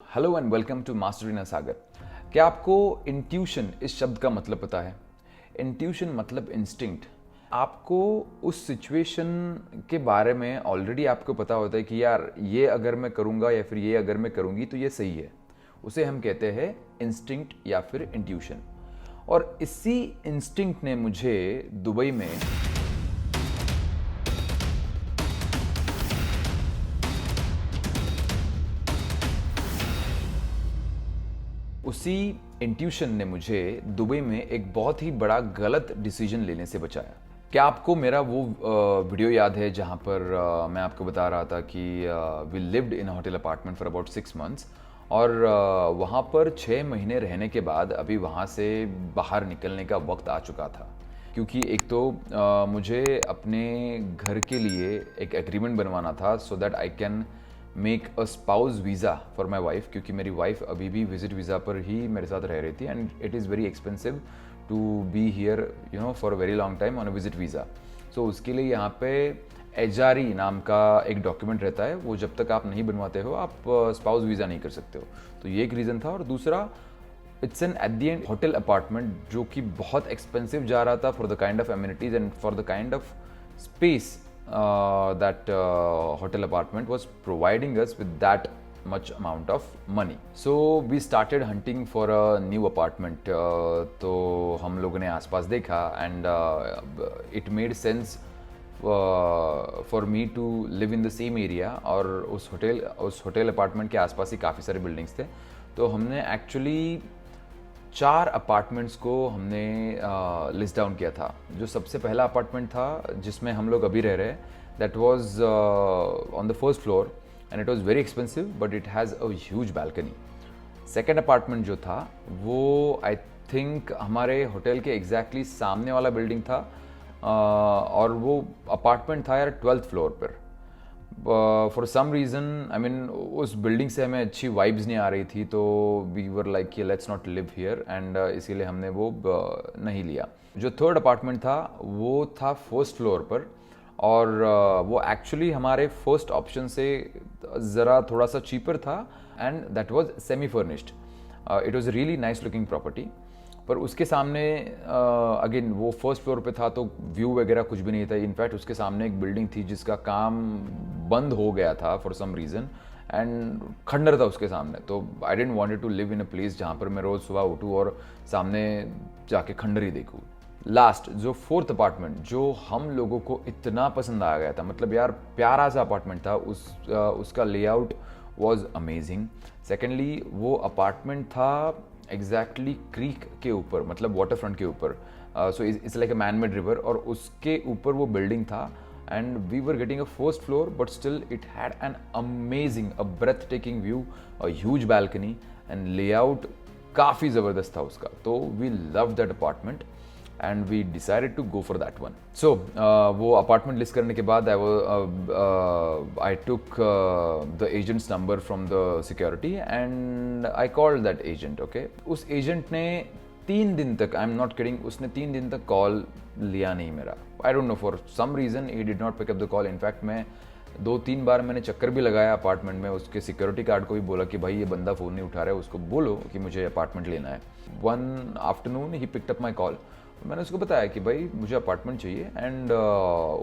Hello and welcome to master in Sagar. क्या आपको intuition इस शब्द का मतलब पता है? इंट्यूशन मतलब इंस्टिंक्ट। आपको उस सिचुएशन के बारे में ऑलरेडी आपको पता होता है कि यार ये अगर मैं करूँगा या फिर ये अगर मैं करूँगी तो ये सही है। उसे हम कहते हैं इंस्टिंक्ट या फिर इंट्यूशन। और इसी इंस्टिंक्ट ने मुझे दुबई में उसी इंट्यूशन ने मुझे दुबई में एक बहुत ही बड़ा गलत डिसीजन लेने से बचाया। क्या आपको मेरा वो वीडियो याद है जहाँ पर मैं आपको बता रहा था कि we lived in hotel apartment for about 6 months और वहाँ पर 6 महीने रहने के बाद अभी वहाँ से बाहर निकलने का वक्त आ चुका था। क्योंकि एक तो मुझे अपने घर के लिए एक एग्रीमेंट बनवाना था so that I can make a spouse visa for my wife, क्योंकि मेरी वाइफ अभी भी विजिट वीज़ा पर ही मेरे साथ रह रही थी and it is very expensive to be here for a very long time on a visit visa. So उसके लिए यहाँ पे एजारी नाम का एक डॉक्यूमेंट रहता है, वो जब तक आप नहीं बनवाते हो आप स्पाउस वीज़ा नहीं कर सकते हो। तो ये एक रीज़न था। और दूसरा, it's an at the end hotel apartment जो कि बहुत एक्सपेंसिव जा रहा था for the kind of amenities and for the kind of space that hotel apartment was providing us with that much amount of money. So we started hunting for a new apartment. तो हम लोगों ने आसपास देखा and it made sense for me to live in the same area. और उस hotel apartment के आसपास ही काफ़ी सारे बिल्डिंग्स थे। तो हमने एक्चुअली 4 अपार्टमेंट्स को हमने लिस्ट डाउन किया था। जो सबसे पहला अपार्टमेंट था जिसमें हम लोग अभी रह रहे हैं, that was on the first floor and it was very expensive but it has a huge balcony. Second apartment जो था वो आई थिंक हमारे होटल के एग्जैक्टली सामने वाला बिल्डिंग था और वो अपार्टमेंट था यार 12th फ्लोर पर। For some reason I mean उस बिल्डिंग से हमें अच्छी वाइब्स नहीं आ रही थी, तो वी वर लाइक कि let's not live here and इसीलिए हमने वो नहीं लिया। जो थर्ड अपार्टमेंट था वो था फर्स्ट फ्लोर पर और वो एक्चुअली हमारे फर्स्ट ऑप्शन से ज़रा थोड़ा सा चीपर था and that was semi furnished. It was really nice looking property. पर उसके सामने अगेन वो फर्स्ट फ्लोर पे था तो व्यू वगैरह कुछ भी नहीं था। इनफैक्ट उसके सामने एक बिल्डिंग थी जिसका काम बंद हो गया था फॉर सम रीज़न एंड खंडर था उसके सामने। तो I didn't wanted to live in a place जहाँ पर मैं रोज़ सुबह उठूँ और सामने जाके खंडर ही देखूँ। लास्ट जो फोर्थ अपार्टमेंट जो हम लोगों को इतना पसंद आ गया था, मतलब यार प्यारा सा अपार्टमेंट था, उसका लेआउट वॉज अमेजिंग। सेकेंडली वो अपार्टमेंट था एग्जैक्टली क्रीक के ऊपर, मतलब वाटर फ्रंट के ऊपर। So it's like a man made river और उसके ऊपर वो बिल्डिंग था and we were getting a first floor but still it had an amazing a breath taking view, a huge balcony and layout काफ़ी ज़बरदस्त था उसका। तो we love that apartment and we decided to go for that one. So वो apartment list करने के बाद I took the agent's number from the security and I called that agent. Okay, उस एजेंट ने 3 दिन तक, आई एम नॉट किडिंग, उसने 3 दिन तक कॉल लिया नहीं मेरा। I don't know for some reason he did not pick up the call. In fact मैं 2-3 बार मैंने चक्कर भी लगाया अपार्टमेंट में, उसके सिक्योरिटी गार्ड को भी बोला कि भाई ये बंदा फ़ोन नहीं उठा रहा है, उसको बोलो कि मुझे अपार्टमेंट लेना है। One afternoon he picked up my call. मैंने उसको बताया कि भाई मुझे अपार्टमेंट चाहिए एंड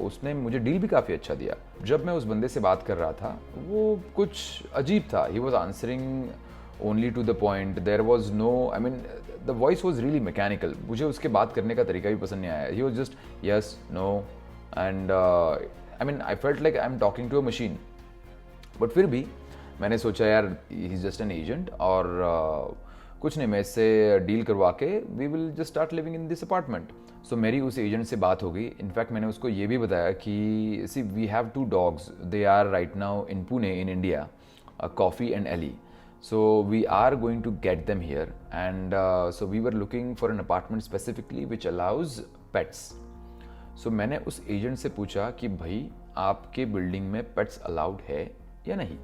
उसने मुझे डील भी काफ़ी अच्छा दिया। जब मैं उस बंदे से बात कर रहा था वो कुछ अजीब था। He was answering only to the point, there was no, I mean the voice was really mechanical. मुझे उसके बात करने का तरीका भी पसंद नहीं आया। He was just yes no and I mean I felt like I am talking to a machine. But फिर भी मैंने सोचा यार he is just an agent और कुछ नहीं, मैं इससे डील करवा के we will just start living in this apartment. So मेरी उस एजेंट से बात हो गई। इनफैक्ट मैंने उसको ये भी बताया कि see we have 2 dogs, they are right now in Pune in India, Coffee and Ellie. So we are going to get them here and so we were looking for an apartment specifically which allows pets. So मैंने उस agent से पूछा कि भाई आपके building में pets allowed है या नहीं।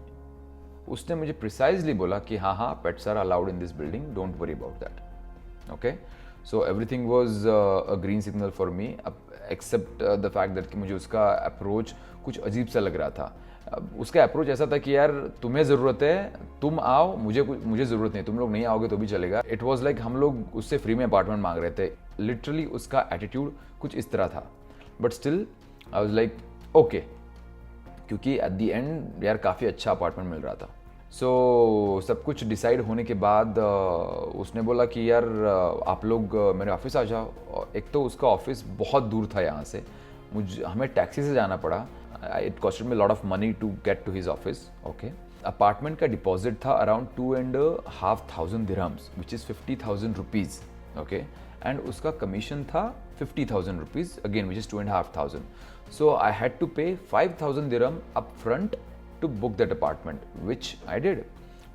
उसने मुझे प्रिसाइजली बोला कि हाँ pets are allowed in this building, don't worry about that. Okay, so everything was a green signal for me except the fact that कि मुझे उसका अप्रोच कुछ अजीब सा लग रहा था। उसका अप्रोच ऐसा था कि यार तुम्हें ज़रूरत है, तुम आओ, मुझे ज़रूरत नहीं, तुम लोग नहीं आओगे तो भी चलेगा। इट वॉज लाइक हम लोग उससे फ्री में अपार्टमेंट मांग रहे थे। लिटरली उसका एटीट्यूड कुछ इस तरह था, but still I was like okay, क्योंकि एट दी एंड यार काफ़ी अच्छा अपार्टमेंट मिल रहा था। सो सब कुछ डिसाइड होने के बाद उसने बोला कि यार आप लोग मेरे ऑफिस आ जाओ। एक तो उसका ऑफिस बहुत दूर था यहाँ से, हमें टैक्सी से जाना पड़ा। It costed me lot of money to get to his office. Okay, apartment का डिपॉजिट था around 2,500 dirhams, which is 50,000 rupees. Okay, and उसका कमीशन था 50,000 rupees, again which is 2,500। So I had to pay 5,000 dirham up front to book that apartment, which I did.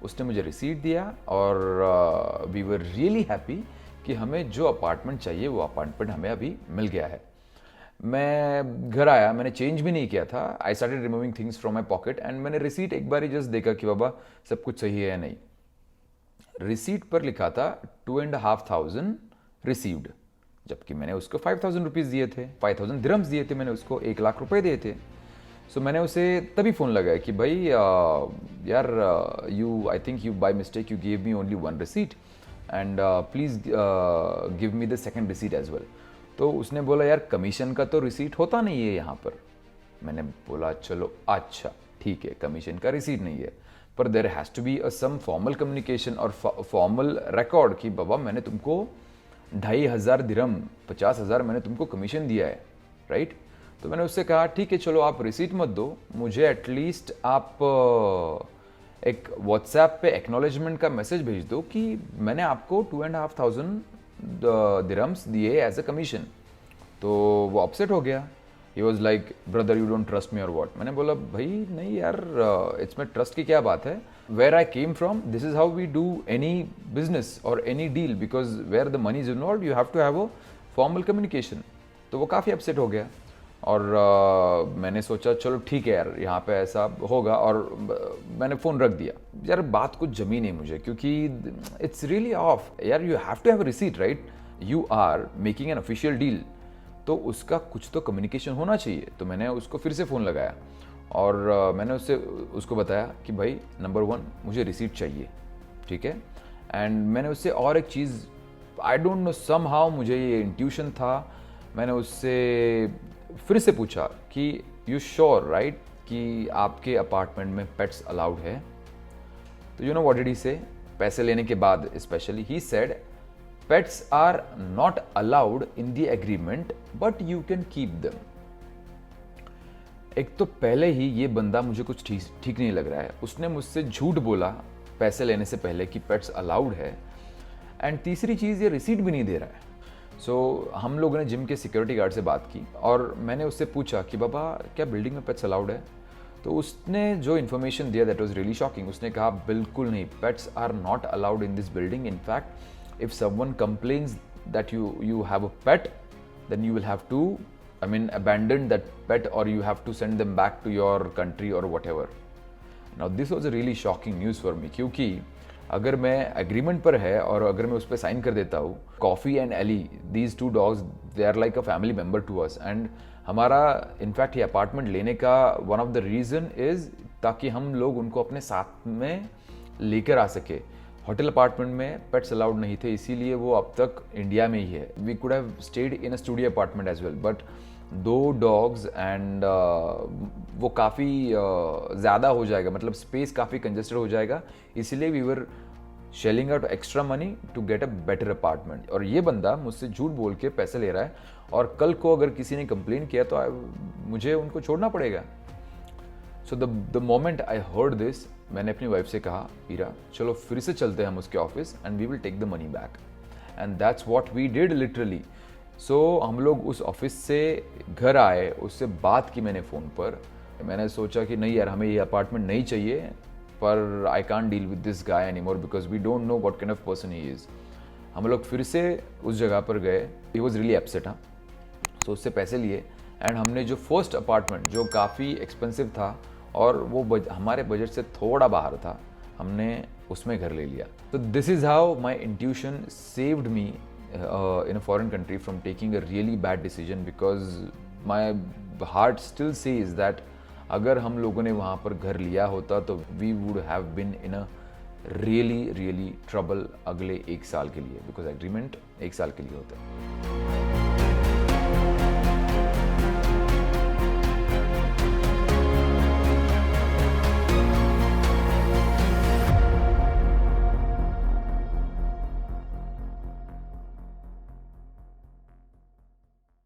उसने मुझे receipt दिया और we were really happy कि हमें जो apartment चाहिए वो अपार्टमेंट हमें अभी मिल गया है। मैं घर आया, मैंने चेंज भी नहीं किया था। I started removing things from my pocket and मैंने रिसीट एक बार ही जस्ट देखा कि बाबा सब कुछ सही है या नहीं। रिसीट पर लिखा था 2,500 रिसीव्ड, जबकि मैंने उसको 5,000 रुपीज़ दिए थे, 5,000 दिरहम्स दिए थे, मैंने उसको 1,00,000 रुपए दिए थे। सो मैंने उसे तभी फ़ोन लगाया कि भाई यार I think you by mistake you give me only one receipt and please give me the second receipt as well. तो उसने बोला यार कमीशन का तो रिसीट होता नहीं है यहाँ पर। मैंने बोला चलो अच्छा ठीक है, कमीशन का रिसीट नहीं है, पर there has to be some formal communication और फॉर्मल रिकॉर्ड कि बाबा मैंने तुमको 2,500 दिरहम, 50,000 मैंने तुमको कमीशन दिया है, राइट। तो मैंने उससे कहा ठीक है चलो आप रिसीट मत दो, मुझे एटलीस्ट आप एक व्हाट्सएप पे एक्नॉलेजमेंट का मैसेज भेज दो कि मैंने आपको 2,500 दिरहम्स दिए एज अ कमीशन। तो वो अपसेट हो गया। He was like brother you don't trust me और वॉट। मैंने बोला भाई नहीं यार, इसमें ट्रस्ट की क्या बात है। Where I came from this is how we do any business और any deal, because where the money is involve you have to have a formal communication. तो वो काफ़ी अपसेट हो गया और मैंने सोचा चलो ठीक है यार यहाँ पे ऐसा होगा, और मैंने फ़ोन रख दिया। यार बात कुछ जमी नहीं मुझे, क्योंकि इट्स रियली ऑफ यार, you have to have receipt right, you are making an official deal, तो उसका कुछ तो कम्युनिकेशन होना चाहिए। तो मैंने उसको फिर से फ़ोन लगाया और मैंने उसको बताया कि भाई नंबर 1 मुझे रिसीट चाहिए, ठीक है। एंड मैंने उससे और एक चीज़, आई डोंट नो समहाउ मुझे ये इंट्यूशन था, मैंने उससे फिर से पूछा कि यू श्योर राइट कि आपके अपार्टमेंट में पेट्स अलाउड है। तो you know what did he say, पैसे लेने के बाद specially he said pets are not allowed in the agreement but you can keep them. एक तो पहले ही ये बंदा मुझे कुछ ठीक नहीं लग रहा है, उसने मुझसे झूठ बोला पैसे लेने से पहले कि पेट्स अलाउड है, एंड तीसरी चीज़ ये रिसीट भी नहीं दे रहा है। सो हम लोगों ने जिम के सिक्योरिटी गार्ड से बात की और मैंने उससे पूछा कि बाबा क्या बिल्डिंग में पेट्स अलाउड है। तो उसने जो इन्फॉर्मेशन दिया दैट वाज रियली शॉकिंग। उसने कहा बिल्कुल नहीं, pets are not allowed in this building. In fact if someone complains that you have a pet then you will have to abandon that pet or you have to send them back to your country or whatever. Now this was a really shocking news for me, क्योंकि अगर मैं agreement पर है और अगर मैं उस पर साइन कर देता हूँ, coffee and Ellie these 2 dogs they are like a family member to us, and हमारा इनफैक्ट ये अपार्टमेंट लेने का one of the reason is ताकि हम लोग उनको अपने साथ में लेकर आ सके। होटल अपार्टमेंट में पेट्स अलाउड नहीं थे, इसीलिए वो अब तक इंडिया में ही है। We could have stayed in a studio apartment as well, but 2 dogs and वो काफ़ी ज़्यादा हो जाएगा, मतलब स्पेस काफ़ी कंजेस्टेड हो जाएगा, इसीलिए we were shelling out extra money to get a better apartment. और ये बंदा मुझसे झूठ बोल के पैसे ले रहा है, और कल को अगर किसी ने कंप्लेन किया तो मुझे उनको छोड़ना पड़ेगा। So the moment I heard this, मैंने अपनी वाइफ से कहा ईरा चलो फिर से चलते हैं हम उसके office and we will take the money back, and that's what we did literally. So हम लोग उस ऑफिस से घर आए, उससे बात की मैंने फ़ोन पर। मैंने सोचा कि नहीं यार हमें ये अपार्टमेंट नहीं चाहिए, पर I can't deal with this guy any more because we don't know what kind of person he is. हम लोग फिर से उस जगह पर गए, ही वॉज रियली अपसेट। हाँ, तो उससे पैसे लिए एंड हमने जो फर्स्ट अपार्टमेंट जो काफ़ी एक्सपेंसिव था और वो हमारे बजट से थोड़ा बाहर था, हमने उसमें घर ले लिया। तो this is how my intuition saved me in a foreign country from taking a really bad decision, because my heart still says that अगर हम लोगों ने वहाँ पर घर लिया होता तो we would have been in a really really trouble अगले 1 साल के लिए, बिकॉज एग्रीमेंट 1 साल के लिए होता है।